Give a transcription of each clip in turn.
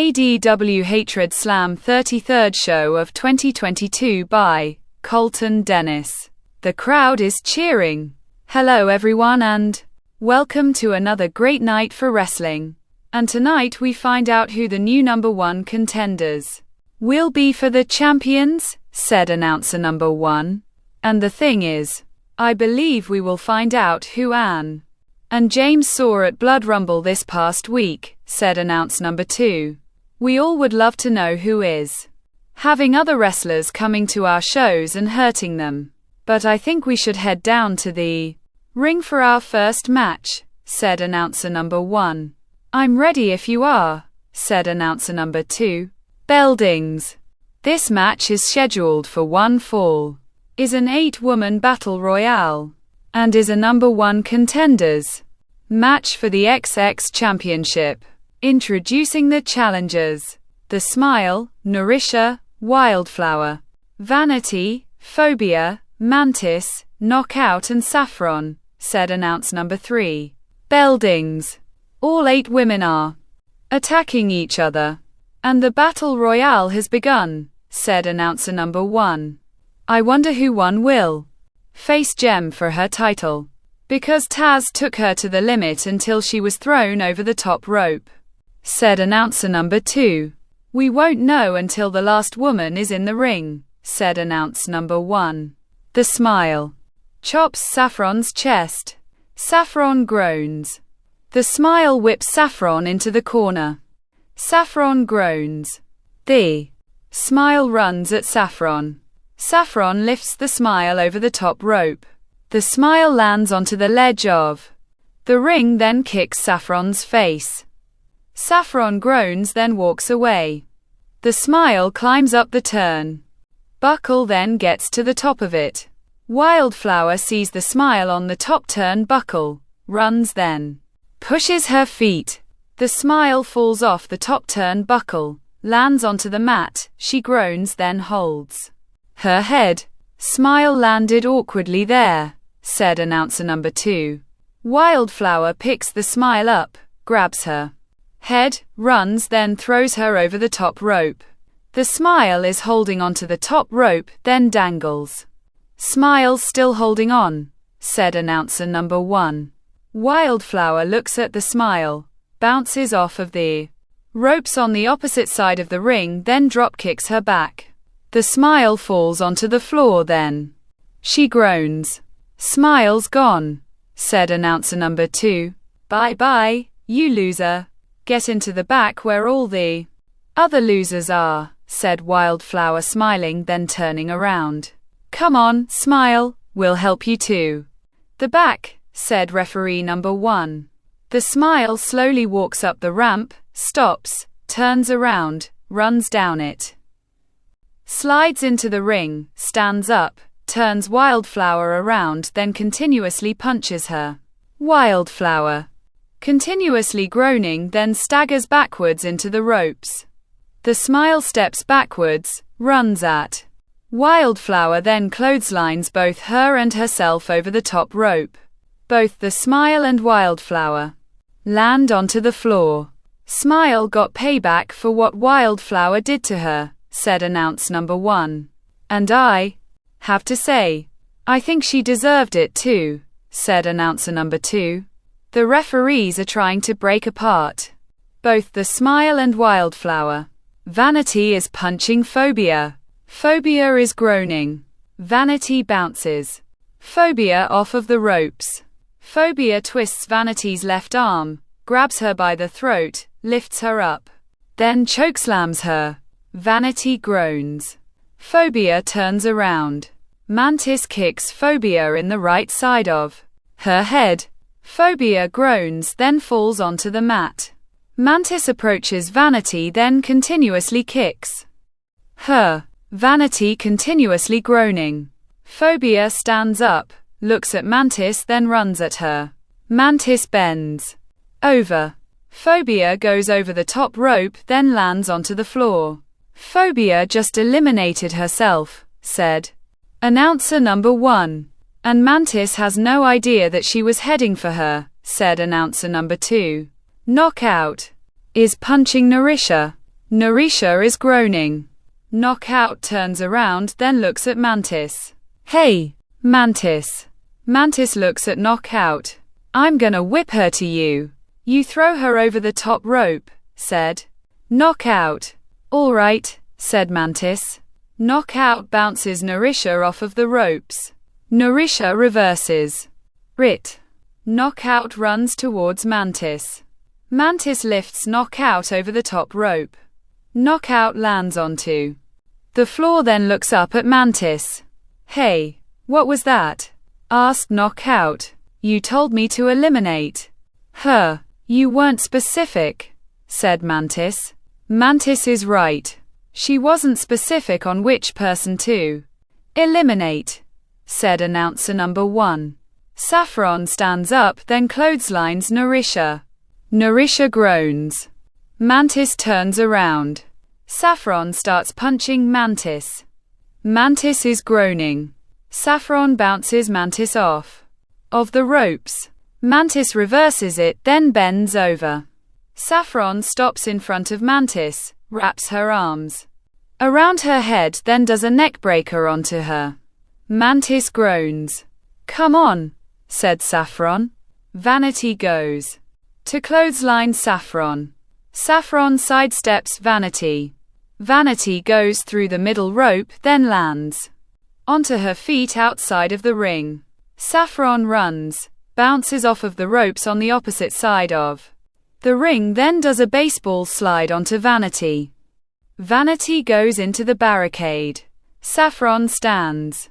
ADW Hatred Slam 33rd show of 2022 by Colton Dennis. The crowd is cheering. Hello everyone and welcome to another great night for wrestling. And tonight we find out who the new number one contenders will be for the champions, said announcer number one. And the thing is, I believe we will find out who Anne and James saw at Blood Rumble this past week, said announcer number two. We all would love to know who is having other wrestlers coming to our shows and hurting them. But I think we should head down to the ring for our first match, said announcer number one. I'm ready if you are, said announcer number two. Beldings. This match is scheduled for one fall, is an 8-woman battle royale, and is a number one contenders match for the XX Championship. Introducing the challengers: The Smile, Nourisha, Wildflower, Vanity, Phobia, Mantis, Knockout and Saffron, said announcer number three. Beldings. All 8 women are attacking each other, and the battle royale has begun, said announcer number one. I wonder who one will face Gem for her title, because Taz took her to the limit until she was thrown over the top rope, said announcer number two. We won't know until the last woman is in the ring, said announcer number one. The Smile chops Saffron's chest. Saffron groans. The Smile whips Saffron into the corner. Saffron groans. The Smile runs at Saffron. Saffron lifts the Smile over the top rope. The Smile lands onto the ledge of the ring, then kicks Saffron's face. Saffron groans, then walks away. The Smile climbs up the turn. Buckle then gets to the top of it. Wildflower sees the Smile on the top turnbuckle, runs then pushes her feet. The Smile falls off the top turnbuckle, lands onto the mat. She groans, then holds her head. Smile landed awkwardly there, said announcer number two. Wildflower picks the Smile up, grabs her head, runs, then throws her over the top rope. The Smile is holding onto the top rope, then dangles. Smile's still holding on, said announcer number one. Wildflower looks at the Smile, bounces off of the ropes on the opposite side of the ring, then drop kicks her back. The Smile falls onto the floor, then she groans. Smile's gone, said announcer number two. Bye bye, you loser. Get into the back where all the other losers are, said Wildflower, smiling, then turning around. Come on, Smile, we'll help you too. The back, said referee number one. The Smile slowly walks up the ramp, stops, turns around, runs down it, slides into the ring, stands up, turns Wildflower around, then continuously punches her. Wildflower, continuously groaning, then staggers backwards into the ropes. The Smile steps backwards, runs at Wildflower, then clotheslines both her and herself over the top rope. Both the Smile and Wildflower land onto the floor. Smile got payback for what Wildflower did to her, said announcer number one. And I have to say, I think she deserved it too, said announcer number two. The referees are trying to break apart both the Smile and Wildflower. Vanity is punching Phobia. Phobia is groaning. Vanity bounces Phobia off of the ropes. Phobia twists Vanity's left arm, grabs her by the throat, lifts her up, then chokeslams her. Vanity groans. Phobia turns around. Mantis kicks Phobia in the right side of her head. Phobia groans, then falls onto the mat. Mantis approaches Vanity, then continuously kicks her. Vanity continuously groaning. Phobia stands up, looks at Mantis, then runs at her. Mantis bends over. Phobia goes over the top rope, then lands onto the floor. Phobia just eliminated herself, said announcer number one. And Mantis has no idea that she was heading for her, said announcer number two. Knockout is punching Nourisha. Narisha is groaning. Knockout turns around, then looks at Mantis. Hey, Mantis. Mantis looks at Knockout. I'm gonna whip her to you. You throw her over the top rope, said Knockout. All right, said Mantis. Knockout bounces Narisha off of the ropes. Narisha reverses. Rit. Knockout runs towards Mantis. Mantis lifts Knockout over the top rope. Knockout lands onto the floor, then looks up at Mantis. Hey, what was that? Asked Knockout. You told me to eliminate her. You weren't specific, said Mantis. Mantis is right. She wasn't specific on which person to eliminate, said announcer number 1. Saffron stands up, then clotheslines Narisha. Narisha groans. Mantis turns around. Saffron starts punching Mantis. Mantis is groaning. Saffron bounces Mantis off of the ropes. Mantis reverses it, then bends over. Saffron stops in front of Mantis, wraps her arms around her head, then does a neck breaker onto her. Mantis groans. Come on, said Saffron. Vanity goes to clothesline Saffron. Saffron sidesteps Vanity. Vanity goes through the middle rope, then lands onto her feet outside of the ring. Saffron runs, bounces off of the ropes on the opposite side of the ring, then does a baseball slide onto Vanity. Vanity goes into the barricade. Saffron stands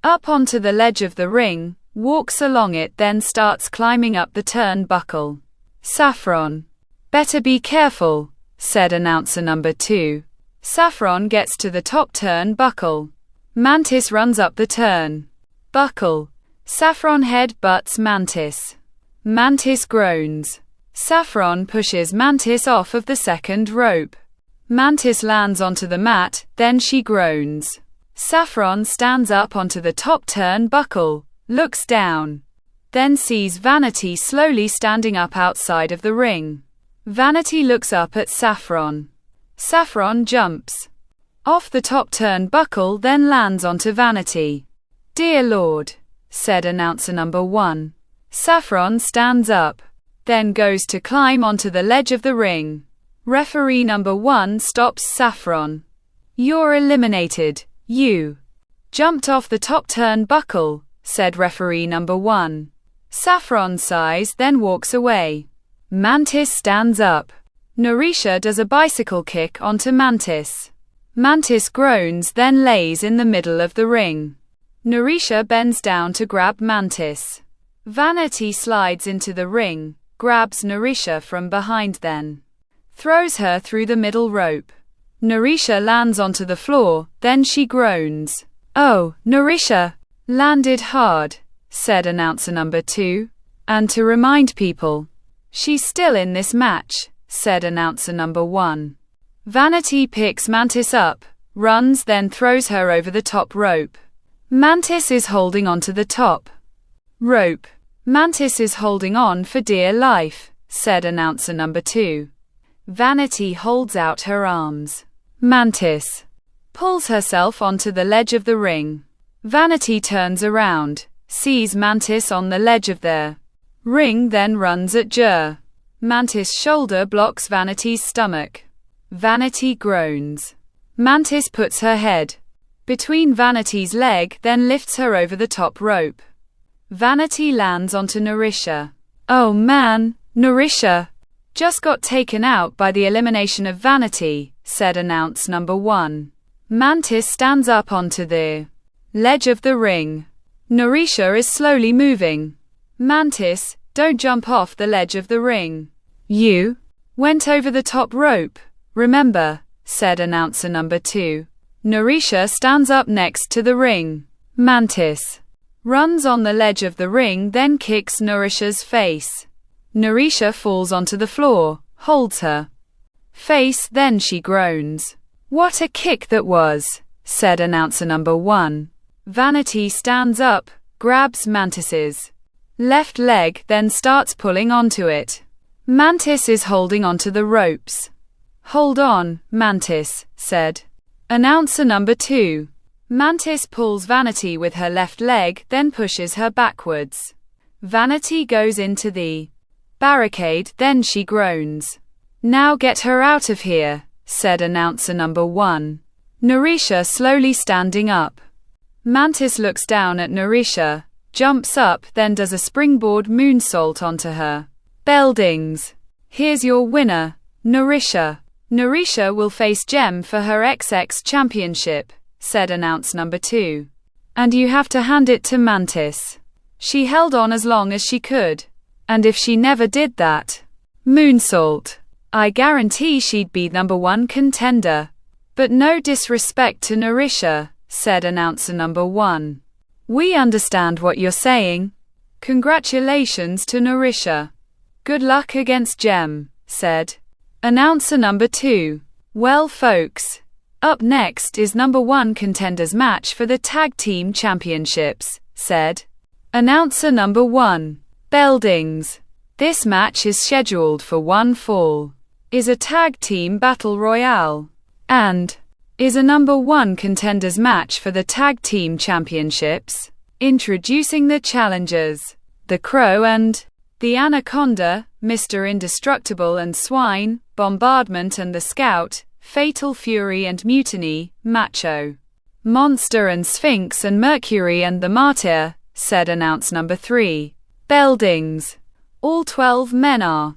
up onto the ledge of the ring, walks along it, then starts climbing up the turnbuckle. Saffron. Better be careful, said announcer number 2. Saffron gets to the top turnbuckle. Mantis runs up the turnbuckle. Saffron head-butts Mantis. Mantis groans. Saffron pushes Mantis off of the second rope. Mantis lands onto the mat, then she groans. Saffron stands up onto the top turnbuckle, looks down, then sees Vanity slowly standing up outside of the ring. Vanity looks up at Saffron. Saffron jumps off the top turnbuckle, then lands onto Vanity. Dear Lord, said announcer number 1. Saffron stands up, then goes to climb onto the ledge of the ring. Referee number 1 stops Saffron. You're eliminated. You jumped off the top turnbuckle, said referee number 1. Saffron sighs, then walks away. Mantis stands up. Narisha does a bicycle kick onto Mantis. Mantis groans, then lays in the middle of the ring. Narisha bends down to grab Mantis. Vanity slides into the ring, grabs Narisha from behind, then throws her through the middle rope. Narisha lands onto the floor, then she groans. Oh, Narisha landed hard, said announcer number 2. And to remind people, she's still in this match, said announcer number 1. Vanity picks Mantis up, runs, then throws her over the top rope. Mantis is holding onto the top rope. Mantis is holding on for dear life, said announcer number 2. Vanity holds out her arms. Mantis pulls herself onto the ledge of the ring. Vanity turns around, sees Mantis on the ledge of the ring, then runs at Jer. Mantis' shoulder blocks Vanity's stomach. Vanity groans. Mantis puts her head between Vanity's leg, then lifts her over the top rope. Vanity lands onto Narisha. Oh man, Narisha just got taken out by the elimination of Vanity, said announce number 1. Mantis stands up onto the ledge of the ring. Narisha is slowly moving. Mantis, don't jump off the ledge of the ring. You went over the top rope, remember, said announcer number 2. Narisha stands up next to the ring. Mantis runs on the ledge of the ring, then kicks Narisha's face. Narisha falls onto the floor, holds her face, then she groans. What a kick that was, said announcer number 1. Vanity stands up, grabs Mantis's left leg, then starts pulling onto it. Mantis is holding onto the ropes. Hold on, Mantis, said announcer number 2. Mantis pulls Vanity with her left leg, then pushes her backwards. Vanity goes into the barricade, then she groans. Now get her out of here, said announcer number 1. Narisha slowly standing up. Mantis looks down at Narisha, jumps up, then does a springboard moonsault onto her. Bell dings. Here's your winner, Narisha. Narisha will face Gem for her XX championship, said announcer number 2. And you have to hand it to Mantis. She held on as long as she could. And if she never did that moonsault, I guarantee she'd be number 1 contender. But no disrespect to Narisha, said announcer number 1. We understand what you're saying. Congratulations to Narisha. Good luck against Gem, said announcer number 2. Well folks, up next is number 1 contenders match for the tag team championships, said announcer number 1. Bell dings. This match is scheduled for one fall, is a tag team battle royale, and is a number 1 contenders match for the tag team championships. Introducing the challengers, the Crow and the Anaconda, Mr. Indestructible and Swine, Bombardment and the Scout, Fatal Fury and Mutiny, Macho, Monster and Sphinx and Mercury and the Martyr, said announcer number 3. Bell dings. All 12 men are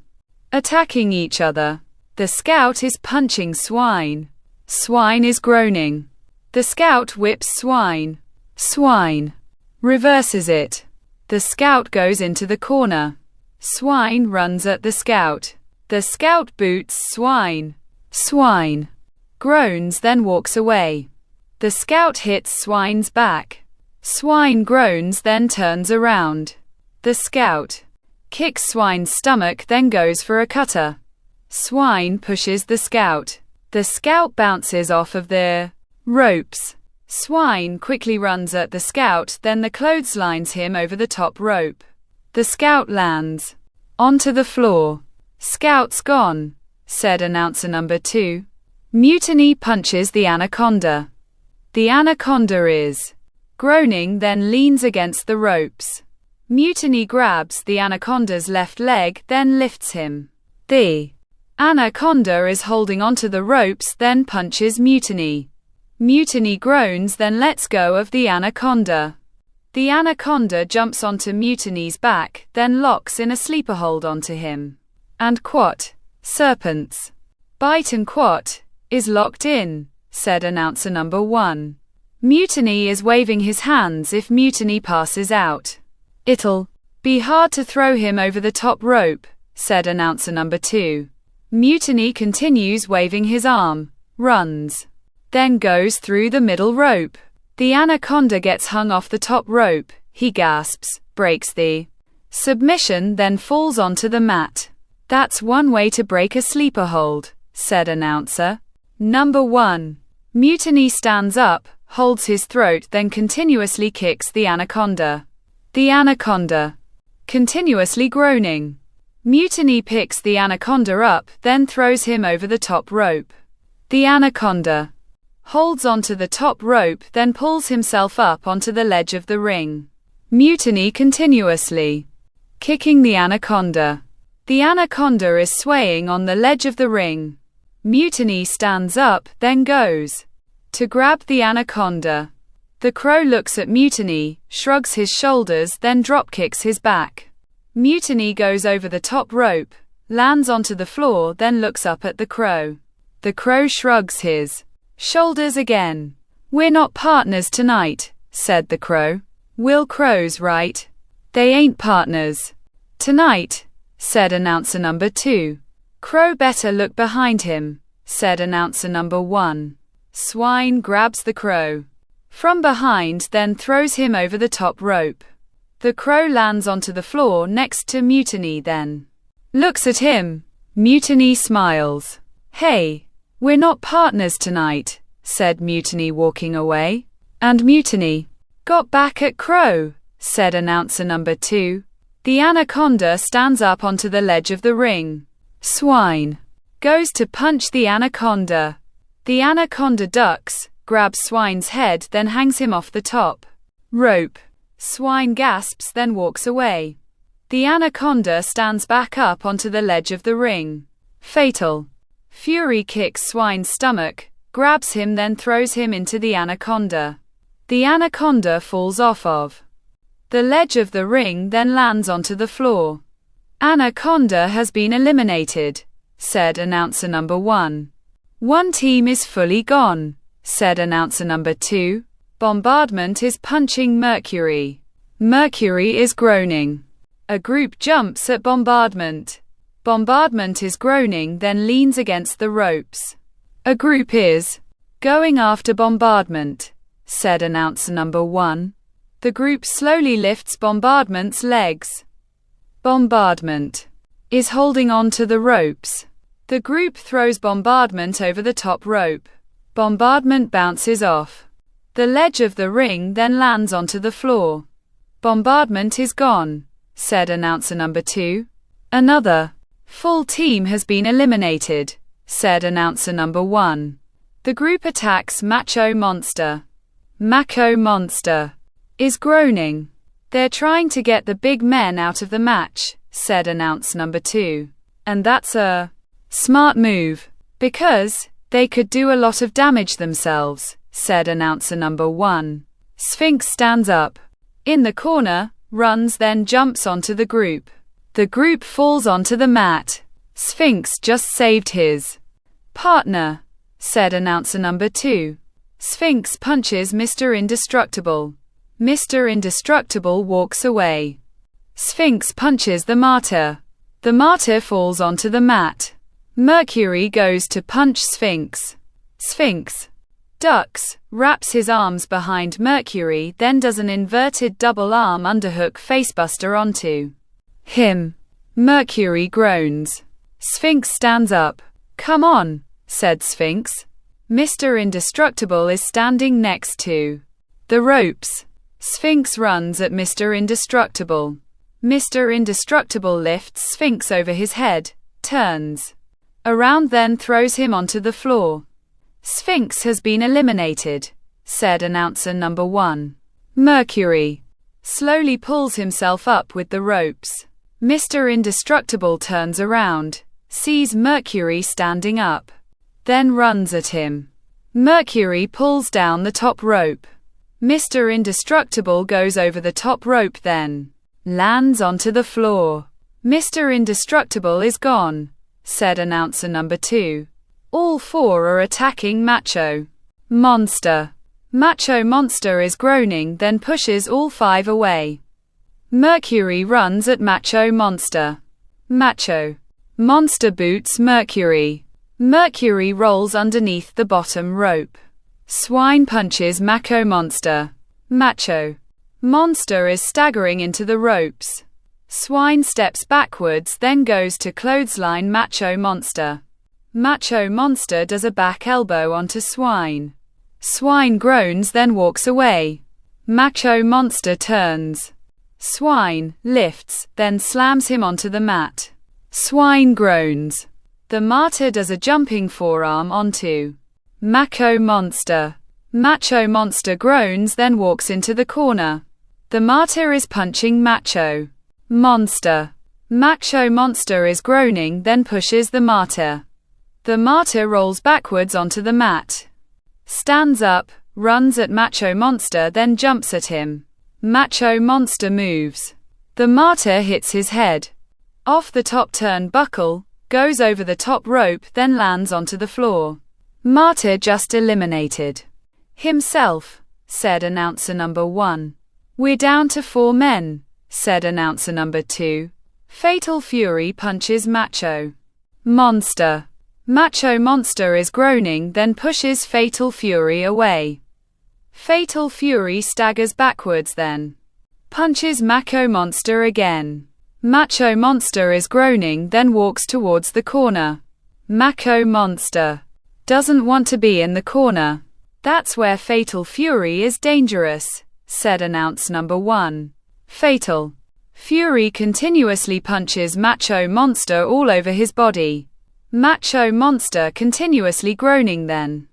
attacking each other. The Scout is punching Swine. Swine is groaning. The Scout whips Swine. Swine reverses it. The Scout goes into the corner. Swine runs at the Scout. The Scout boots Swine. Swine groans, then walks away. The Scout hits Swine's back. Swine groans, then turns around. The Scout kicks Swine's stomach, then goes for a cutter. Swine pushes the Scout. The Scout bounces off of the ropes. Swine quickly runs at the Scout, then the clotheslines him over the top rope. The Scout lands onto the floor. Scout's gone, said announcer number 2. Mutiny punches the Anaconda. The Anaconda is groaning, then leans against the ropes. Mutiny grabs the Anaconda's left leg, then lifts him. The Anaconda is holding onto the ropes, then punches Mutiny. Mutiny groans, then lets go of the Anaconda. The Anaconda jumps onto Mutiny's back, then locks in a sleeper hold onto him. And Quat, Serpent's bite and Quat is locked in, said announcer number 1. Mutiny is waving his hands if Mutiny passes out. It'll be hard to throw him over the top rope, said announcer number 2. Mutiny continues waving his arm, runs, then goes through the middle rope. The Anaconda gets hung off the top rope. He gasps, breaks the submission, then falls onto the mat. That's one way to break a sleeper hold, said announcer number 1. Mutiny stands up, holds his throat, then continuously kicks the Anaconda. The Anaconda continuously groaning. Mutiny picks the Anaconda up, then throws him over the top rope. The Anaconda holds onto the top rope, then pulls himself up onto the ledge of the ring. Mutiny continuously kicking the Anaconda. The Anaconda is swaying on the ledge of the ring. Mutiny stands up, then goes to grab the Anaconda. The Crow looks at Mutiny, shrugs his shoulders, then dropkicks his back. Mutiny goes over the top rope, lands onto the floor, then looks up at the Crow. The Crow shrugs his shoulders again. We're not partners tonight, said the Crow. Will Crow's right. They ain't partners tonight, said announcer number 2. Crow better look behind him, said announcer number 1. Swine grabs the Crow from behind, then throws him over the top rope. The Crow lands onto the floor next to Mutiny, then looks at him. Mutiny smiles. Hey, we're not partners tonight, said Mutiny, walking away. And Mutiny got back at Crow, said announcer number 2. The Anaconda stands up onto the ledge of the ring. Swine goes to punch the anaconda. The anaconda ducks, grabs Swine's head, then hangs him off the top rope. Swine gasps, then walks away. The anaconda stands back up onto the ledge of the ring. Fatal. Fury kicks Swine's stomach, grabs him, then throws him into the anaconda. The anaconda falls off of the ledge of the ring, then lands onto the floor. Anaconda has been eliminated, said announcer number 1. One team is fully gone, said announcer number 2. Bombardment is punching Mercury. Mercury is groaning. A group jumps at Bombardment. Bombardment is groaning, then leans against the ropes. A group is going after Bombardment, said announcer number 1. The group slowly lifts Bombardment's legs. Bombardment is holding on to the ropes. The group throws Bombardment over the top rope. Bombardment bounces off the ledge of the ring, then lands onto the floor. Bombardment is gone, said announcer number 2. Another full team has been eliminated, said announcer number 1. The group attacks Macho Monster. Macho Monster is groaning. They're trying to get the big men out of the match, said announcer number 2. And that's a smart move, because they could do a lot of damage themselves, said announcer number 1. Sphinx stands up in the corner, runs, then jumps onto the group. The group falls onto the mat. Sphinx just saved his partner, said announcer number 2. Sphinx punches Mr. Indestructible. Mr. Indestructible walks away. Sphinx punches the martyr. The martyr falls onto the mat. Mercury goes to punch Sphinx. Sphinx ducks, wraps his arms behind Mercury, then does an inverted double arm underhook facebuster onto him. Mercury groans. Sphinx stands up. Come on, said Sphinx. Mr. Indestructible is standing next to the ropes. Sphinx runs at Mr. Indestructible. Mr. Indestructible lifts Sphinx over his head, turns around, then throws him onto the floor. Sphinx has been eliminated, said announcer number 1. Mercury slowly pulls himself up with the ropes. Mr. Indestructible turns around, sees Mercury standing up, then runs at him. Mercury pulls down the top rope. Mr. Indestructible goes over the top rope, then lands onto the floor. Mr. Indestructible is gone, said announcer number 2. All 4 are attacking Macho Monster. Macho Monster is groaning, then pushes all 5 away. Mercury runs at Macho Monster. Macho Monster boots Mercury. Mercury rolls underneath the bottom rope. Swine punches Macho Monster. Macho Monster is staggering into the ropes. Swine steps backwards, then goes to clothesline Macho Monster. Macho Monster does a back elbow onto Swine. Swine groans, then walks away. Macho Monster turns. Swine lifts, then slams him onto the mat. Swine groans. The martyr does a jumping forearm onto Macho Monster. Macho Monster groans, then walks into the corner. The martyr is punching Macho Monster. Macho Monster is groaning, then pushes the martyr. The martyr rolls backwards onto the mat. Stands up, runs at Macho Monster, then jumps at him. Macho Monster moves. The martyr hits his head off the top turnbuckle, goes over the top rope, then lands onto the floor. Martyr just eliminated himself, said announcer number 1. We're down to 4 men, said announcer number 2. Fatal Fury punches Macho Monster. Macho Monster is groaning, then pushes Fatal Fury away. Fatal Fury staggers backwards, then punches Macho Monster again. Macho Monster is groaning, then walks towards the corner. Macho Monster doesn't want to be in the corner. That's where Fatal Fury is dangerous, said announcer number 1. Fatal Fury continuously punches Macho Monster all over his body. Macho Monster continuously groaning then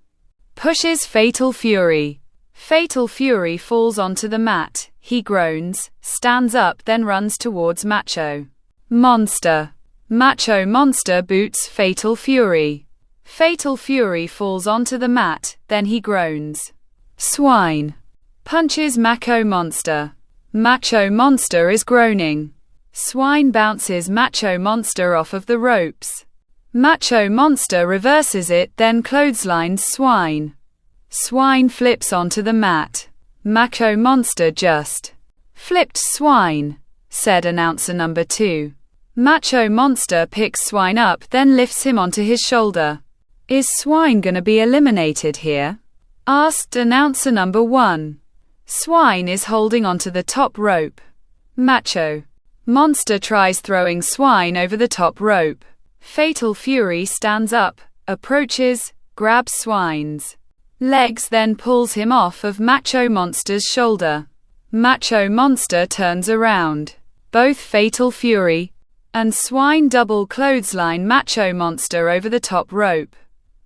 pushes Fatal Fury. Fatal Fury falls onto the mat. He groans, stands up, then runs towards Macho Monster. Macho Monster boots Fatal Fury. Fatal Fury falls onto the mat, then he groans. Swine punches Macho Monster. Macho Monster is groaning. Swine bounces Macho Monster off of the ropes. Macho Monster reverses it, then clotheslines Swine. Swine flips onto the mat. Macho Monster just flipped Swine, said announcer number 2. Macho Monster picks Swine up, then lifts him onto his shoulder. Is Swine gonna be eliminated here? Asked announcer number 1. Swine is holding onto the top rope. Macho Monster tries throwing Swine over the top rope. Fatal Fury stands up, approaches, grabs Swine's legs, then pulls him off of Macho Monster's shoulder. Macho Monster turns around. Both Fatal Fury and Swine double clothesline Macho Monster over the top rope.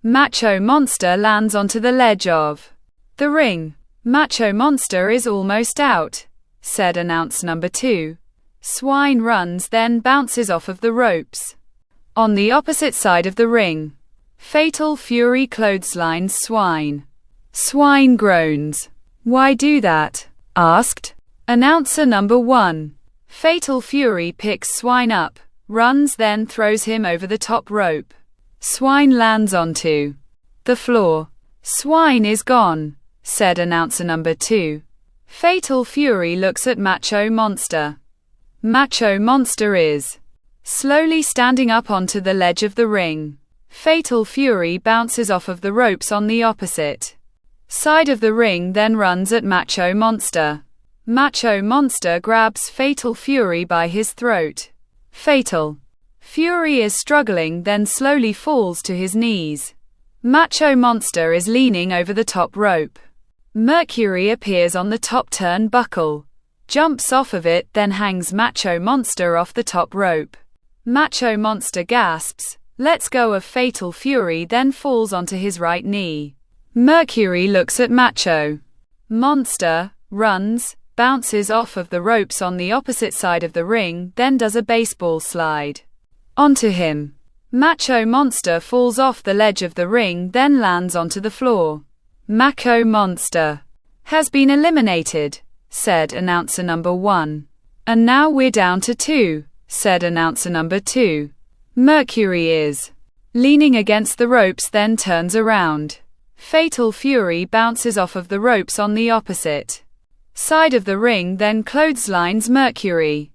Macho Monster lands onto the ledge of the ring. Macho Monster is almost out, said announce number 2. Swine runs, then bounces off of the ropes. On the opposite side of the ring, Fatal Fury clotheslines Swine. Swine groans. Why do that? Asked announcer number 1. Fatal Fury picks Swine up, runs, then throws him over the top rope. Swine lands onto the floor. Swine is gone, said announcer number 2. Fatal Fury looks at Macho Monster. Macho Monster is slowly standing up onto the ledge of the ring. Fatal Fury bounces off of the ropes on the opposite side of the ring, then runs at Macho Monster. Macho Monster grabs Fatal Fury by his throat. Fatal Fury is struggling, then slowly falls to his knees. Macho Monster is leaning over the top rope. Mercury appears on the top turnbuckle, jumps off of it, then hangs Macho Monster off the top rope. Macho Monster gasps, lets go of Fatal Fury, then falls onto his right knee. Mercury looks at Macho Monster, runs, bounces off of the ropes on the opposite side of the ring, then does a baseball slide onto him. Macho Monster falls off the ledge of the ring, then lands onto the floor. Macho Monster has been eliminated, said announcer number 1. And now we're down to 2, said announcer number 2. Mercury is leaning against the ropes, then turns around. Fatal Fury bounces off of the ropes on the opposite side of the ring, then clotheslines Mercury.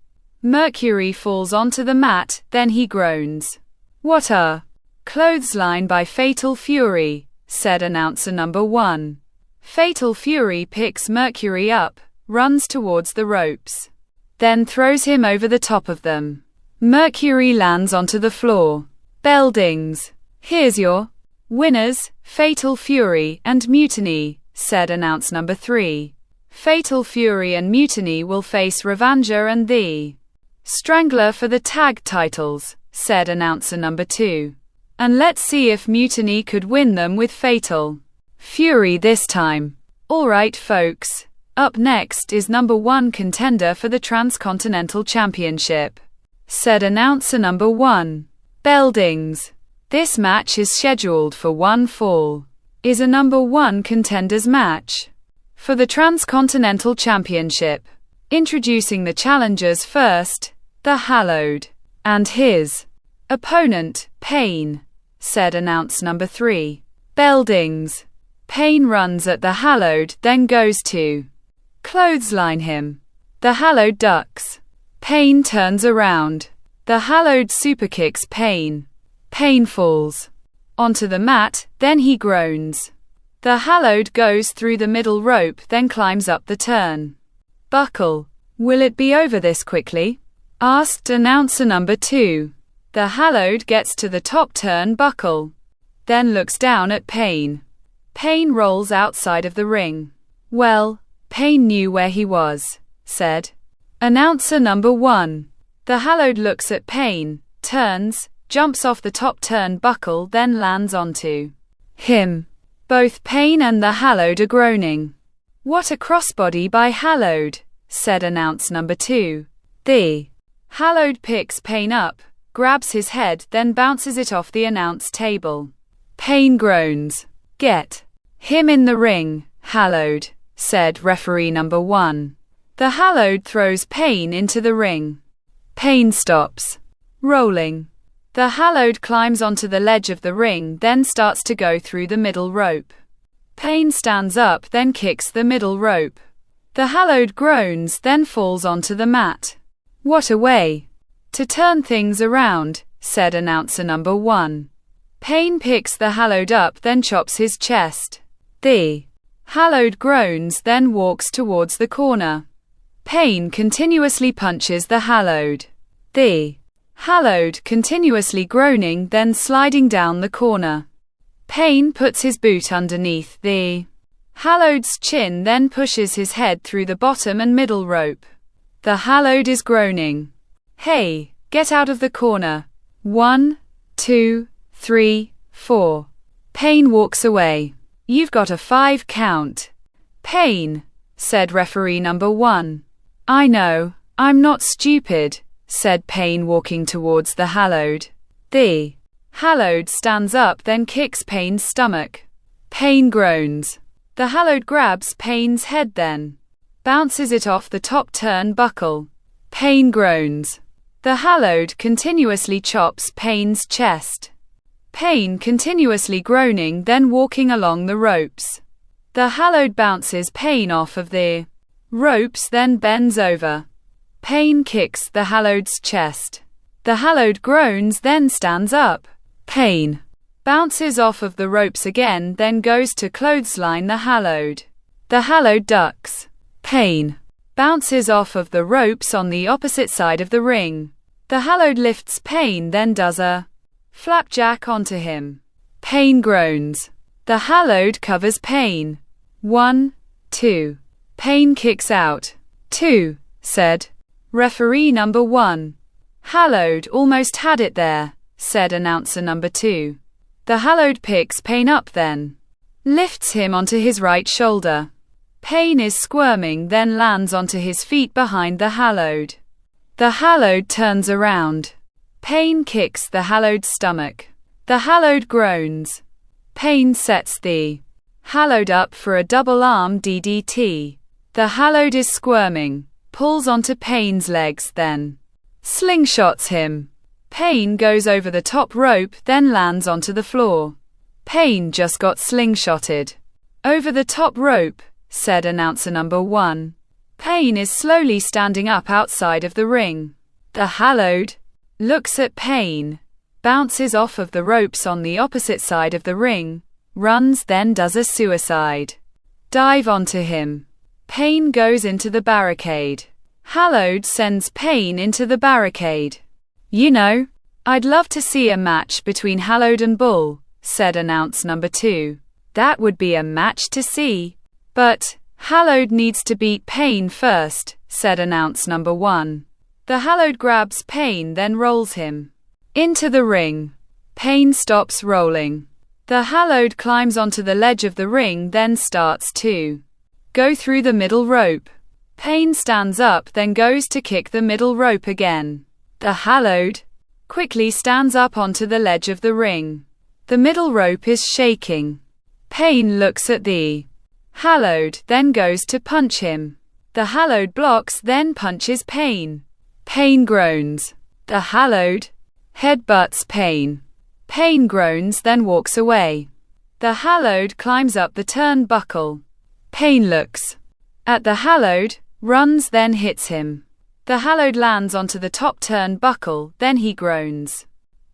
Mercury falls onto the mat, then he groans. What a clothesline by Fatal Fury, said announcer number 1. Fatal Fury picks Mercury up, runs towards the ropes, then throws him over the top of them. Mercury lands onto the floor. Bell dings. Here's your winners, Fatal Fury and Mutiny, said announce number 3. Fatal Fury and Mutiny will face Revanger and the Strangler for the tag titles, said announcer number 2. And let's see if Mutiny could win them with Fatal Fury this time. Alright folks, up next is number 1 contender for the Transcontinental Championship, said announcer number 1. Bell dings. This match is scheduled for one fall. Is a number 1 contenders match for the Transcontinental Championship. Introducing the challengers first, the Hallowed and his opponent, Pain, said announce number 3. Bell dings. Pain runs at the Hallowed, then goes to clothesline him. The Hallowed ducks. Pain turns around. The Hallowed superkicks Pain. Pain falls onto the mat, then he groans. The Hallowed goes through the middle rope, then climbs up the turn buckle. Will it be over this quickly? Asked announcer number 2. The Hallowed gets to the top turnbuckle, then looks down at Pain. Pain rolls outside of the ring. Well, Pain knew where he was, said announcer number 1. The Hallowed looks at Pain, turns, jumps off the top turnbuckle, then lands onto him. Both Payne and the Hallowed are groaning. "What a crossbody by Hallowed," said announce number 2. The Hallowed picks Payne up, grabs his head, then bounces it off the announce table. Payne groans. "Get him in the ring, Hallowed," said referee number 1. The Hallowed throws Payne into the ring. Payne stops rolling. The Hallowed climbs onto the ledge of the ring, then starts to go through the middle rope. Payne stands up, then kicks the middle rope. The Hallowed groans, then falls onto the mat. "What a way to turn things around," said announcer number 1. Payne picks the Hallowed up, then chops his chest. The Hallowed groans, then walks towards the corner. Payne continuously punches the Hallowed. The Hallowed continuously groaning, then sliding down the corner. Payne puts his boot underneath the Hallowed's chin, then pushes his head through the bottom and middle rope. The Hallowed is groaning. "Hey, get out of the corner. 1, 2, 3, 4. Payne walks away. "You've got a 5 count. "Payne," said referee number 1. "I know, I'm not stupid," said Payne, walking towards the Hallowed. The Hallowed stands up, then kicks Payne's stomach. Payne groans. The Hallowed grabs Payne's head, then bounces it off the top turnbuckle. Payne groans. The Hallowed continuously chops Payne's chest. Payne continuously groaning, then walking along the ropes. The Hallowed bounces Payne off of the ropes, then bends over. Payne kicks the Hallowed's chest. The Hallowed groans, then stands up. Payne bounces off of the ropes again, then goes to clothesline the Hallowed. The Hallowed ducks. Payne bounces off of the ropes on the opposite side of the ring. The Hallowed lifts Payne, then does a flapjack onto him. Payne groans. The Hallowed covers Payne. 1, 2. Payne kicks out. 2, said referee number 1. Hallowed almost had it there, said announcer number 2. The Hallowed picks Payne up, then lifts him onto his right shoulder. Payne is squirming, then lands onto his feet behind the Hallowed. The Hallowed turns around. Payne kicks the Hallowed's stomach. The Hallowed groans. Payne sets the Hallowed up for a double arm DDT. The Hallowed is squirming, pulls onto Payne's legs, then slingshots him. Payne goes over the top rope, then lands onto the floor. Payne just got slingshotted. Over the top rope, said announcer number 1. Payne is slowly standing up outside of the ring. The Hallowed looks at Payne, bounces off of the ropes on the opposite side of the ring, runs, then does a suicide dive onto him. Payne goes into the barricade. Hallowed sends Payne into the barricade. You know, I'd love to see a match between Hallowed and Bull, said announce number 2. That would be a match to see. But Hallowed needs to beat Payne first, said announce number 1. The Hallowed grabs Payne, then rolls him into the ring. Payne stops rolling. The Hallowed climbs onto the ledge of the ring, then starts to go through the middle rope. Payne stands up, then goes to kick the middle rope again. The Hallowed quickly stands up onto the ledge of the ring. The middle rope is shaking. Payne looks at the Hallowed, then goes to punch him. The Hallowed blocks, then punches Payne. Payne groans. The Hallowed headbutts Payne. Payne groans, then walks away. The Hallowed climbs up the turnbuckle. Payne looks at the Hallowed, runs, then hits him. The Hallowed lands onto the top turnbuckle, then he groans.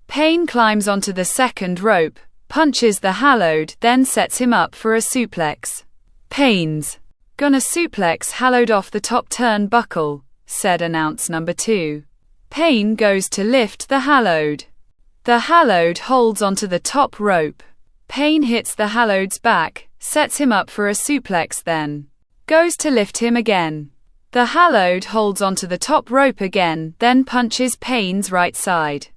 Payne climbs onto the second rope, punches the Hallowed, then sets him up for a suplex. Payne's gonna suplex Hallowed off the top turnbuckle, said announce number 2. Payne goes to lift the Hallowed. The Hallowed holds onto the top rope. Payne hits the Hallowed's back, sets him up for a suplex, then goes to lift him again. The Hallowed holds onto the top rope again, then punches Payne's right side.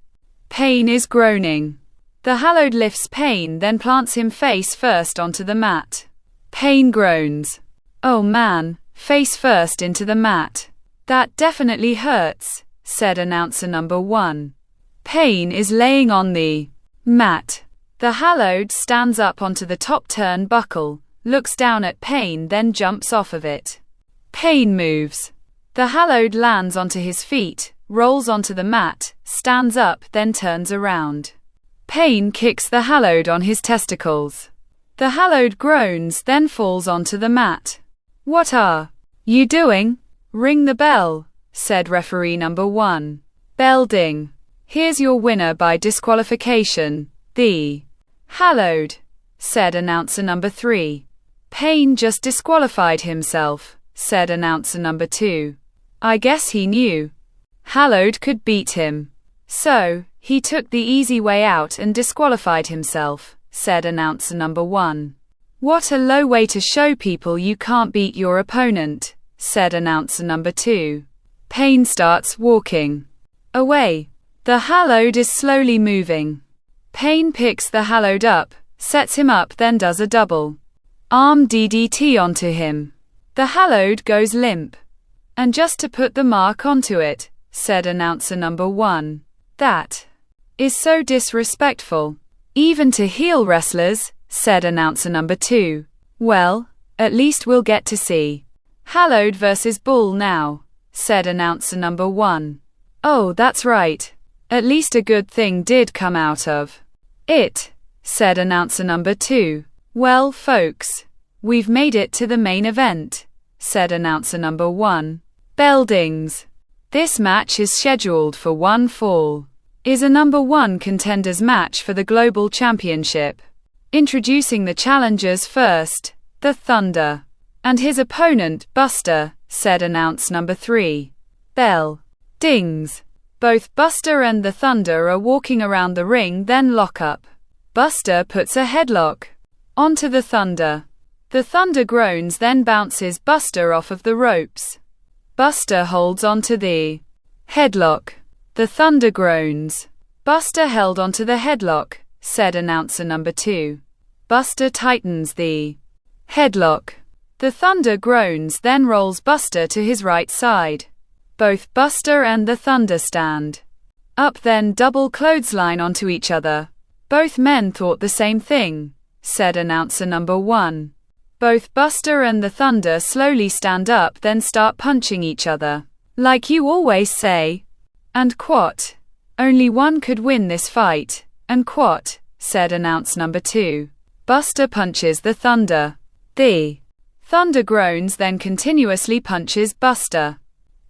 Payne is groaning. The hallowed lifts Payne, then plants him face first onto the mat. Payne groans. Oh man, face first into the mat. That definitely hurts, said announcer number 1. Payne is laying on the mat. The hallowed stands up onto the top turnbuckle, looks down at Payne, then jumps off of it. Payne moves. The hallowed lands onto his feet, rolls onto the mat, stands up, then turns around. Payne kicks the hallowed on his testicles. The hallowed groans, then falls onto the mat. What are you doing? Ring the bell, said referee number 1. Bell ding. Here's your winner by disqualification, the hallowed, said announcer number 3. Payne just disqualified himself, said announcer number 2. I guess he knew hallowed could beat him. So, he took the easy way out and disqualified himself, said announcer number 1. What a low way to show people you can't beat your opponent, said announcer number 2. Payne starts walking away. The hallowed is slowly moving. Payne picks the hallowed up, sets him up, then does a double arm DDT onto him. The hallowed goes limp. And just to put the mark onto it, said announcer number 1. That is so disrespectful. Even to heel wrestlers, said announcer number 2. Well, at least we'll get to see hallowed versus bull now, said announcer number 1. Oh, that's right. At least a good thing did come out of it, said announcer number 2. Well, folks, we've made it to the main event, said announcer number 1. Bell dings. This match is scheduled for one fall. Is a number 1 contenders match for the Global Championship. Introducing the challengers first, the Thunder and his opponent, Buster, said announce number 3. Bell dings. Both Buster and the Thunder are walking around the ring, then lock up. Buster puts a headlock onto the Thunder. The Thunder groans, then bounces Buster off of the ropes. Buster holds onto the headlock. The Thunder groans. Buster held onto the headlock, said announcer number 2. Buster tightens the headlock. The Thunder groans, then rolls Buster to his right side. Both Buster and the Thunder stand up, then double clothesline onto each other. Both men thought the same thing, said announcer number 1. Both Buster and the Thunder slowly stand up, then start punching each other. Like you always say. And quat. Only one could win this fight. And quat, said announce number 2. Buster punches the Thunder. The Thunder groans, then continuously punches Buster.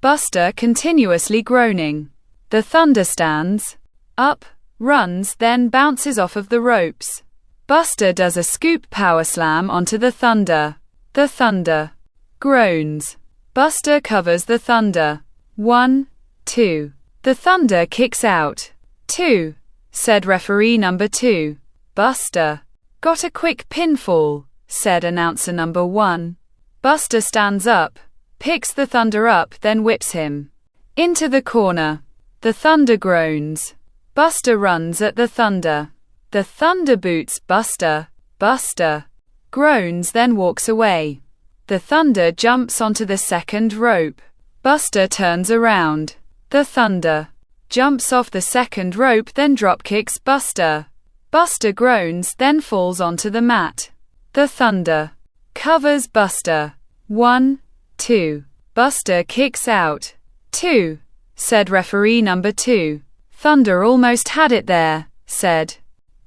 Buster continuously groaning. The Thunder stands up, runs, then bounces off of the ropes. Buster does a scoop power slam onto the Thunder. The Thunder groans. Buster covers the Thunder. 1, 2. The Thunder kicks out. 2, said referee number 2. Buster got a quick pinfall, said announcer number 1. Buster stands up, picks the Thunder up, then whips him into the corner. The Thunder groans. Buster runs at the Thunder. The Thunder boots Buster. Buster groans, then walks away. The Thunder jumps onto the second rope. Buster turns around. The Thunder jumps off the second rope, then dropkicks Buster. Buster groans, then falls onto the mat. The Thunder covers Buster. 1, 2. Buster kicks out. 2, said referee number 2. Thunder almost had it there, said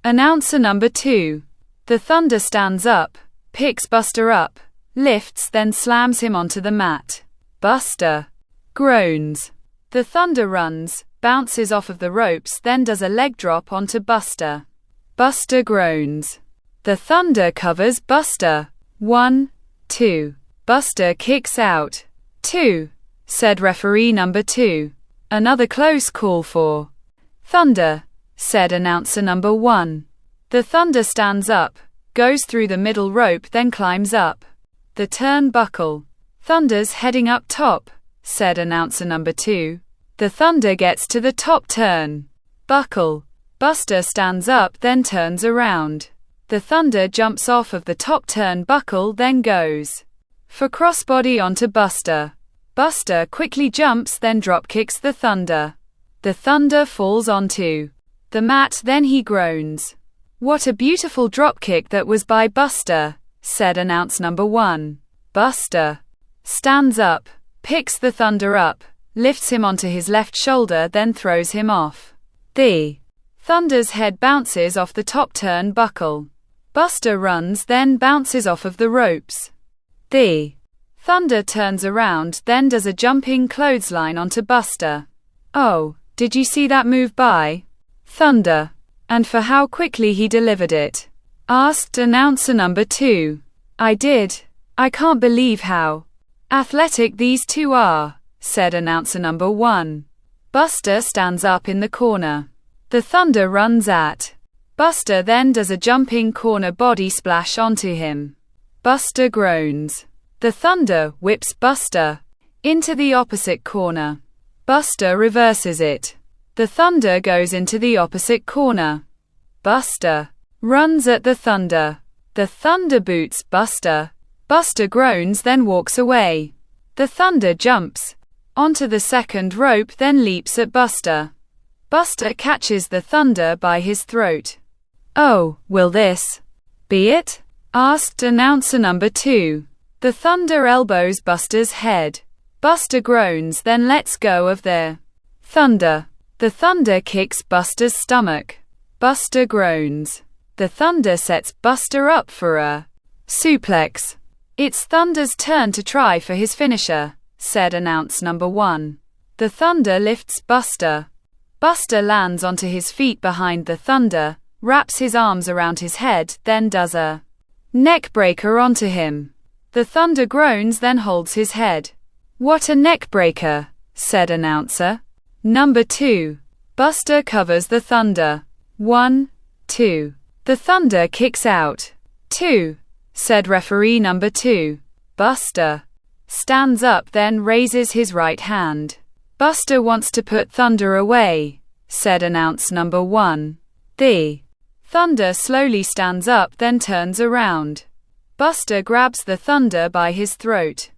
announcer number 2. The Thunder stands up, picks Buster up, lifts, then slams him onto the mat. Buster groans. The Thunder runs, bounces off of the ropes, then does a leg drop onto Buster. Buster groans. The Thunder covers Buster. 1, 2. Buster kicks out. 2, said referee number 2. Another close call for Thunder, said announcer number 1. The Thunder stands up, goes through the middle rope, then climbs up the turnbuckle. Thunder's heading up top, said announcer number 2. The Thunder gets to the top turn buckle, Buster stands up, then turns around. The Thunder jumps off of the top turnbuckle, then goes for crossbody onto Buster. Buster quickly jumps, then dropkicks the Thunder. The Thunder falls onto the mat, then he groans. "What a beautiful dropkick that was by Buster," said announce number 1. Buster stands up, picks the Thunder up, lifts him onto his left shoulder, then throws him off. The Thunder's head bounces off the top turnbuckle. Buster runs, then bounces off of the ropes. The Thunder turns around, then does a jumping clothesline onto Buster. "Oh, did you see that move by Thunder? And for how quickly he delivered it?" asked announcer number 2. "I did. I can't believe how athletic these two are," said announcer number 1. Buster stands up in the corner. The Thunder runs at Buster, then does a jumping corner body splash onto him. Buster groans. The Thunder whips Buster into the opposite corner. Buster reverses it. The Thunder goes into the opposite corner. Buster runs at the Thunder. The Thunder boots Buster. Buster groans, then walks away. The Thunder jumps onto the second rope, then leaps at Buster. Buster catches the Thunder by his throat. "Oh, will this be it?" asked announcer number 2. The Thunder elbows Buster's head. Buster groans, then lets go of the Thunder. The Thunder kicks Buster's stomach. Buster groans. The Thunder sets Buster up for a suplex. "It's Thunder's turn to try for his finisher," said announce number 1. The Thunder lifts Buster. Buster lands onto his feet behind the Thunder, wraps his arms around his head, then does a neck breaker onto him. The Thunder groans, then holds his head. "What a neck breaker," said announcer number 2. Buster covers the Thunder. 1, 2. The Thunder kicks out. 2, said referee number 2. Buster stands up, then raises his right hand. "Buster wants to put Thunder away," said announce number 1. The Thunder slowly stands up, then turns around. Buster grabs the Thunder by his throat.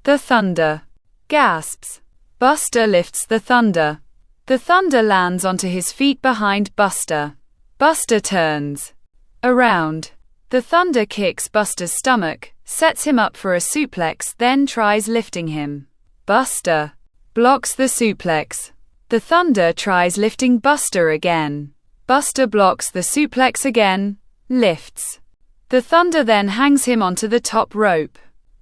The Thunder gasps. Buster lifts the Thunder. The Thunder lands onto his feet behind Buster. Buster turns around. The Thunder kicks Buster's stomach, sets him up for a suplex, then tries lifting him. Buster blocks the suplex. The Thunder tries lifting Buster again. Buster blocks the suplex again, lifts. The Thunder then hangs him onto the top rope.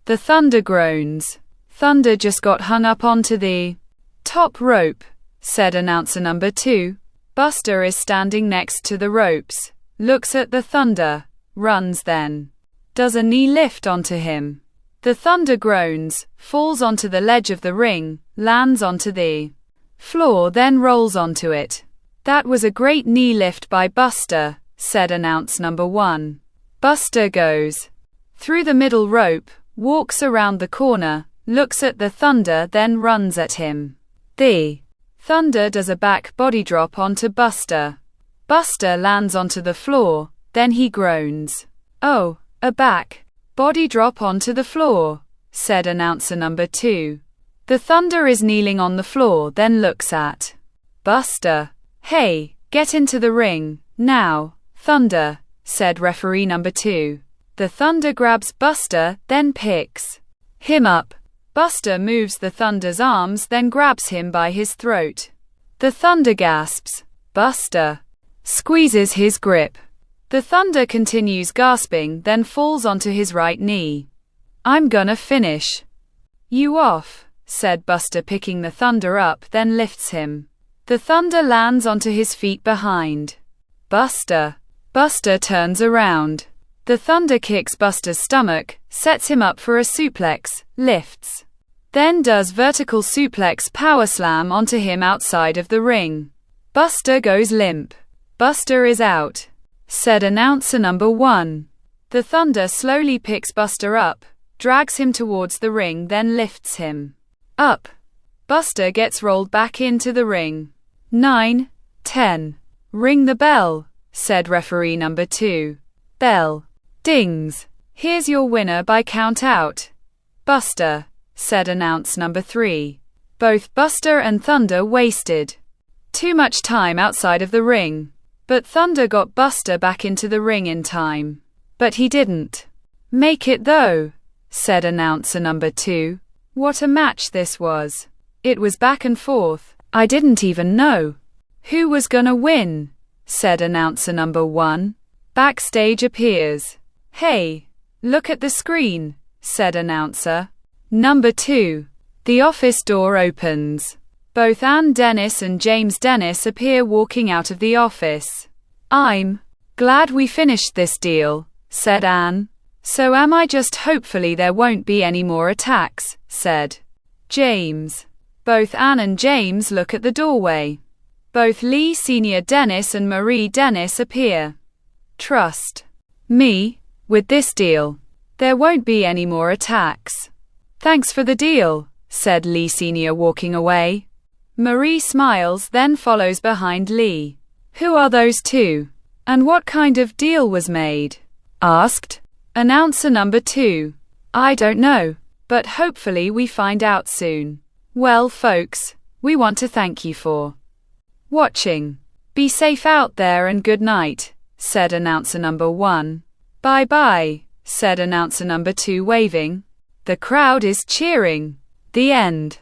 The Thunder groans. "Thunder just got hung up onto the top rope," said announcer number 2. Buster is standing next to the ropes, looks at the Thunder, runs, then does a knee lift onto him. The Thunder groans, falls onto the ledge of the ring, lands onto the floor, then rolls onto it. "That was a great knee lift by Buster," said announce number 1. Buster goes through the middle rope, walks around the corner, looks at the Thunder, then runs at him. The Thunder does a back body drop onto Buster. Buster lands onto the floor, then he groans. "Oh, a back body drop onto the floor," said announcer number 2. The Thunder is kneeling on the floor, then looks at Buster. "Hey, get into the ring now, Thunder," said referee number 2. The Thunder grabs Buster, then picks him up. Buster moves the Thunder's arms, then grabs him by his throat. The Thunder gasps. Buster squeezes his grip. The Thunder continues gasping, then falls onto his right knee. "I'm gonna finish you off," said Buster, picking the Thunder up, then lifts him. The Thunder lands onto his feet behind Buster. Buster turns around. The Thunder kicks Buster's stomach, sets him up for a suplex, lifts, then does vertical suplex power slam onto him outside of the ring. Buster goes limp. "Buster is out," said announcer number 1. The Thunder slowly picks Buster up, drags him towards the ring, then lifts him up. Buster gets rolled back into the ring. 9, 10. Ring the bell, said referee number 2. Bell dings. Here's your winner by count out. Buster, said announce number 3. Both Buster and Thunder wasted too much time outside of the ring. But Thunder got Buster back into the ring in time. But he didn't make it though, said announcer number 2. What a match this was. It was back and forth. I didn't even know who was gonna win, said announcer number 1. Backstage appears. Hey, look at the screen, said announcer number 2. The office door opens. Both Ann Dennis and James Dennis appear walking out of the office. I'm glad we finished this deal, said Ann. So am I. Just hopefully there won't be any more attacks, said James. Both Ann and James look at the doorway. Both Lee Sr. Dennis and Marie Dennis appear. Trust me with this deal. There won't be any more attacks. Thanks for the deal, said Lee Sr. walking away. Marie smiles, then follows behind Lee. Who are those two? And what kind of deal was made? Asked announcer number 2. I don't know, but hopefully we find out soon. Well, folks, we want to thank you for watching. Be safe out there and good night, said announcer number 1. Bye bye, said announcer number 2 waving. The crowd is cheering. The end.